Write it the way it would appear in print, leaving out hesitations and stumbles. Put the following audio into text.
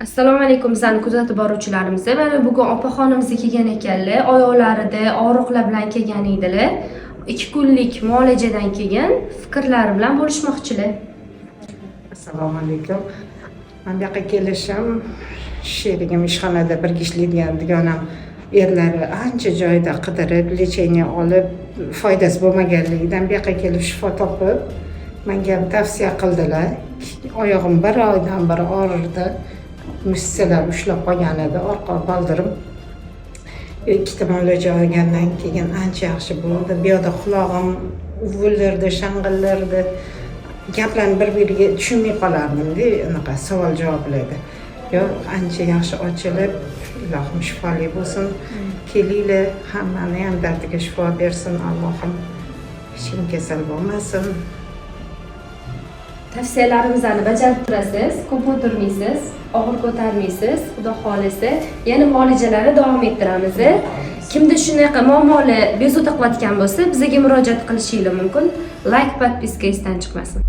Assalomu alaykum sizlarni kuzatib boruvchilarimiz. Mana bugun opaxonimizga kelgan ekanlar. Oyoqlarida og'riqlar bilan kelgan edilar. 2 kunlik muolajadan keyin fikrlari bilan bo'lishmoqchilar. Assalomu alaykum. Men bu yoqqa kelishim sherigim ishxonada birga ishlaydigan dugonam erlari ancha joyda qidirib, lecheniya olib, foydasi bo'lmaganligidan bu yoqqa kelib shifo topib, menga tavsiya qildilar. Oyog'im bir oydan beri og'rirdi. Mussalar ushlab qolgan edi, orqa boldirim. Ikkita muolaja olgandan keyin ancha yaxshi bo'ldi. Bu yoqda qulog'im uvillardi, shang'illardi. Gaplarni bir-biriga tushunmay qolardim-da, anaqa savol-javoblarda. Yo'q, ancha yaxshi ochilib, ilohim shifoli bo'lsin. Kelinglar, hammani ham dardiga shifo bersin, Allohim. Hech kim kasal bo'lmasin. Tavsiyalarimizni bajarib turasiz, ko'p o'tirmaysiz, og'ir ko'tarmaysiz. Xudo xolisa, yana muolajalarni davom ettiramiz. Kimda shunaqa muammoli bezovta qilayotgan bo'lsa, bizga murojaat qilishingiz mumkin. Like, podpiska esdan chiqmasin.